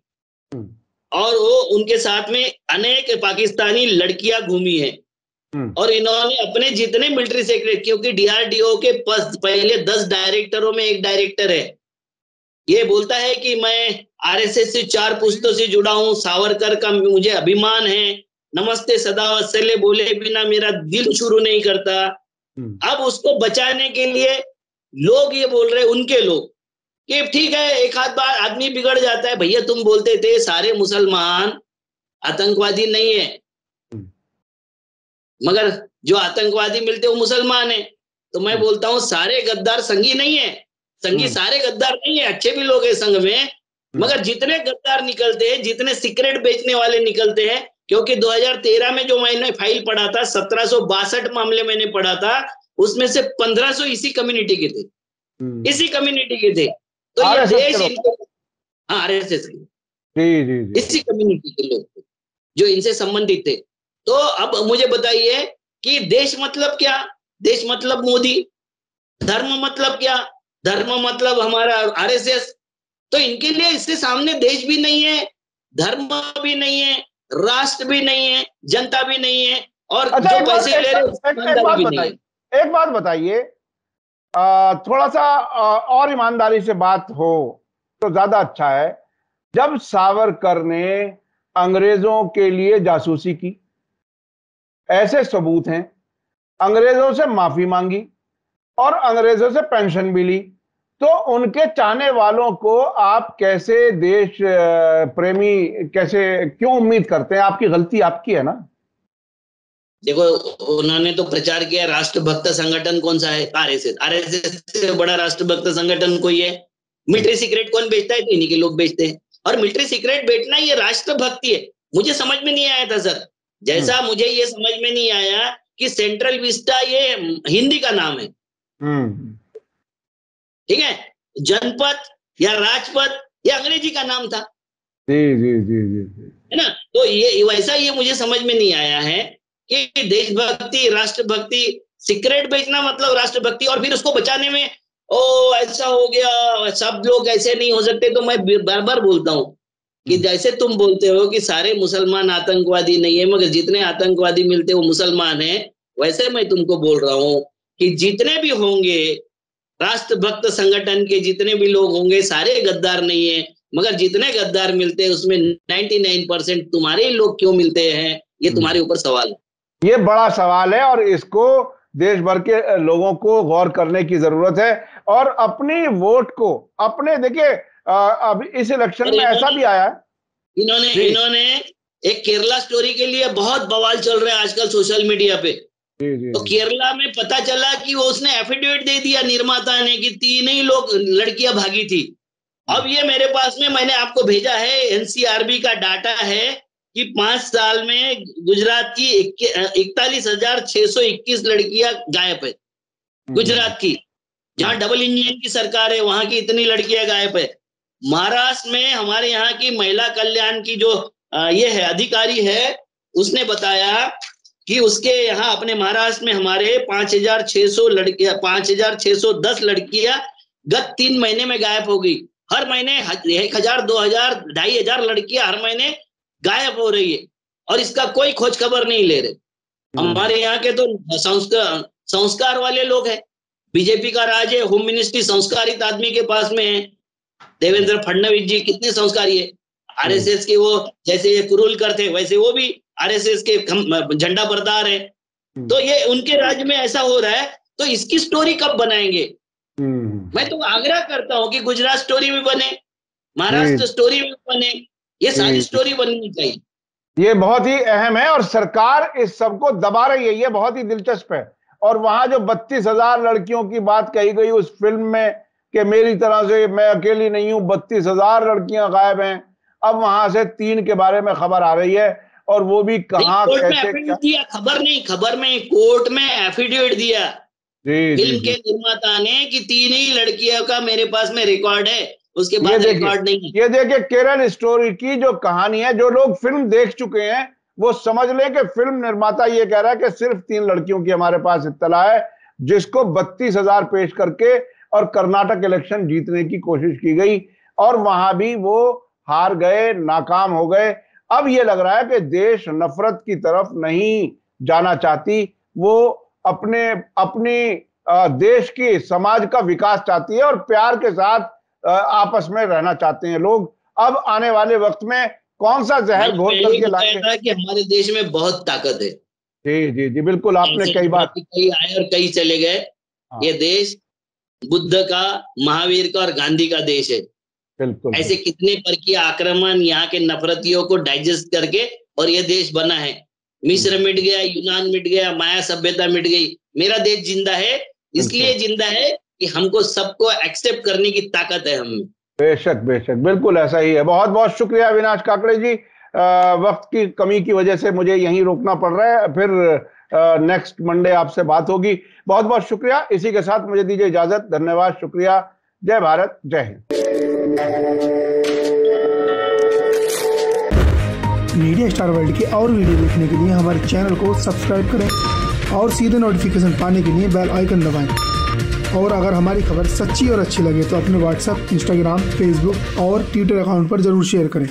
और वो उनके साथ में अनेक पाकिस्तानी लड़कियां घूमी हैं। और इन्होंने अपने जितने मिलिट्री सेक्रेटरी, क्योंकि डीआरडीओ के पहले 10 डायरेक्टरों में एक डायरेक्टर है, ये बोलता है कि मैं आरएसएस से 4 पुश्तों से जुड़ा हूं, सावरकर का मुझे अभिमान है, नमस्ते सदा वत्सल्य बोले बिना मेरा दिल शुरू नहीं करता। अब उसको बचाने के लिए लोग ये बोल रहे, उनके लोग, कि ठीक है एक आध बार आदमी बिगड़ जाता है। भैया तुम बोलते थे सारे मुसलमान आतंकवादी नहीं है, मगर जो आतंकवादी मिलते वो मुसलमान है। तो मैं बोलता हूं सारे गद्दार संगी नहीं है, संगी सारे गद्दार नहीं है, अच्छे भी लोग हैं संघ में, मगर जितने गद्दार निकलते हैं, जितने सीक्रेट बेचने वाले निकलते हैं, क्योंकि 2013 में जो मैंने फाइल पढ़ा था, 1762 मामले मैंने पढ़ा था, उसमें से 1500 इसी कम्युनिटी के थे, इसी कम्युनिटी के थे। तो ये देश इनको, हाँ आरएसएस के, इसी कम्युनिटी के लोग जो इनसे संबंधित थे। तो अब मुझे बताइए कि देश मतलब क्या? देश मतलब मोदी। धर्म मतलब क्या? धर्म मतलब हमारा आरएसएस। तो इनके लिए इसके सामने देश भी नहीं है, धर्म भी नहीं है, राष्ट्र भी नहीं है, जनता भी नहीं है, और अच्छा, जो पैसे ले रहे भी नहीं है। एक बात बताइए, थोड़ा सा और ईमानदारी से बात हो तो ज्यादा अच्छा है। जब सावरकर ने अंग्रेजों के लिए जासूसी की, ऐसे सबूत हैं, अंग्रेजों से माफी मांगी और अंग्रेजों से पेंशन भी ली, तो उनके चाहने वालों को आप कैसे देश प्रेमी, कैसे क्यों उम्मीद करते हैं? आपकी गलती आपकी है ना। देखो उन्होंने तो प्रचार किया राष्ट्रभक्त संगठन कौन सा है? आरएसएस। आरएसएस से बड़ा राष्ट्रभक्त संगठन कोई है? मिलिट्री सीक्रेट कौन बेचता है? तो इन्हीं के लोग बेचते हैं। और मिलिट्री सीक्रेट बेचना ये राष्ट्रभक्ति है। मुझे समझ में नहीं आया था सर, जैसा मुझे ये समझ में नहीं आया कि सेंट्रल विस्टा ये हिंदी का नाम है, ठीक है, जनपद या राजपथ ये अंग्रेजी का नाम था। जी है ना। तो ये वैसा ये मुझे समझ में नहीं आया है कि देशभक्ति, राष्ट्रभक्ति, सीक्रेट बेचना मतलब राष्ट्रभक्ति, और फिर उसको बचाने में ओ ऐसा हो गया, सब लोग ऐसे नहीं हो सकते। तो मैं बार बार बोलता हूं कि जैसे तुम बोलते हो कि सारे मुसलमान आतंकवादी नहीं है, मगर जितने आतंकवादी मिलते वो मुसलमान है, वैसे मैं तुमको बोल रहा हूं कि जितने भी होंगे राष्ट्रभक्त संगठन के, जितने भी लोग होंगे, सारे गद्दार नहीं है, मगर जितने गद्दार मिलते हैं उसमें 99% तुम्हारे लोग क्यों मिलते हैं, ये तुम्हारे ऊपर सवाल है। ये बड़ा सवाल है और इसको देश भर के लोगों को गौर करने की जरूरत है। और अपनी वोट को अपने, देखिए अब इस इलेक्शन में ऐसा भी आया है, इन्होंने एक केरला स्टोरी के लिए बहुत बवाल चल रहा है आजकल सोशल मीडिया पे। तो केरला में पता चला कि वो उसने एफिडेविट दे दिया निर्माता ने कि 3 ही लोग लड़कियां भागी थी। अब ये मेरे पास में, मैंने आपको भेजा है, एनसीआरबी का डाटा है कि 5 साल में गुजरात की 41,621 लड़कियां गायब है। गुजरात की, जहां डबल इंजन की सरकार है, वहां की इतनी लड़कियां गायब है। महाराष्ट्र में हमारे यहाँ की महिला कल्याण की जो ये है अधिकारी है, उसने बताया कि उसके यहाँ अपने महाराष्ट्र में हमारे 5,600 लड़कियां, 5,610 लड़कियां गत 3 महीने में गायब हो गई। हर महीने 1,000, 2,000, 2,500 लड़कियां हर महीने गायब हो रही है, और इसका कोई खोज खबर नहीं ले रहे। हमारे यहाँ के तो संस्कार वाले लोग हैं, बीजेपी का राज है, होम मिनिस्ट्री संस्कारित आदमी के पास में है। देवेंद्र फडणवीस जी कितने संस्कारी है। आरएसएस के वो जैसे ये कुरुलकर थे, वैसे वो भी आरएसएस के झंडा बरदार है। तो ये उनके राज्य में ऐसा हो रहा है, तो इसकी स्टोरी कब बनाएंगे? मैं तो आग्रह करता हूं कि गुजरात स्टोरी भी बने, महाराष्ट्र स्टोरी भी बने, ये सारी स्टोरी बननी चाहिए। ये बहुत ही अहम है और सरकार इस सबको दबा रही है, ये बहुत ही दिलचस्प है। और वहां जो 32,000 लड़कियों की बात कही गई उस फिल्म में कि मेरी तरह से मैं अकेली नहीं हूं, 32,000 लड़कियां गायब हैं, अब वहां से 3 के बारे में खबर आ रही है, और वो भी कहां, कैसे, दिया खबर नहीं, खबर में कोर्ट में एफिडेविट दिया फिल्म के निर्माता ने कि 3 ही लड़कियों का मेरे पास में रिकॉर्ड है, उसके बाद रिकॉर्ड नहीं। ये देखिए केरल स्टोरी की जो कहानी है, जो लोग फिल्म देख चुके हैं वो समझ लें कि फिल्म निर्माता ये कह रहा है कि सिर्फ 3 लड़कियों की हमारे पास इत्तला है, जिसको 32,000 पेश करके और कर्नाटक इलेक्शन जीतने की कोशिश की गई और वहां भी वो हार गए, नाकाम हो गए। अब ये लग रहा है कि देश नफरत की तरफ नहीं जाना चाहती, वो अपनी देश की समाज का विकास चाहती है और प्यार के साथ आपस में रहना चाहते हैं लोग। अब आने वाले वक्त में कौन सा जहर घोल करके लाएंगे कि हमारे देश में बहुत ताकत है। जी जी जी बिल्कुल, आपने कई बार कई आए और कई चले गए। ये देश बुद्ध का, महावीर का और गांधी का देश है। बिल्कुल ऐसे कितने परकीय आक्रमण यहाँ के नफरतियों को डाइजेस्ट करके और ये देश बना है। मिस्र मिट गया, यूनान मिट गया, माया सभ्यता मिट गई, मेरा देश जिंदा है। इसलिए जिंदा है कि हमको सबको एक्सेप्ट करने की ताकत है हमें। बेशक बेशक, बिल्कुल ऐसा ही है। बहुत बहुत शुक्रिया अविनाश काकड़े जी। वक्त की कमी की वजह से मुझे यहीं रोकना पड़ रहा है, फिर नेक्स्ट मंडे आपसे बात होगी। बहुत बहुत शुक्रिया। इसी के साथ मुझे दीजिए इजाजत। धन्यवाद, शुक्रिया। जय भारत, जय हिंद। मीडिया स्टार वर्ल्ड के और वीडियो देखने के लिए हमारे चैनल को सब्सक्राइब करें और सीधे नोटिफिकेशन पाने के लिए बेल आइकन दबाएं। और अगर हमारी खबर सच्ची और अच्छी लगे तो अपने व्हाट्सएप, इंस्टाग्राम, फेसबुक और ट्विटर अकाउंट पर जरूर शेयर करें।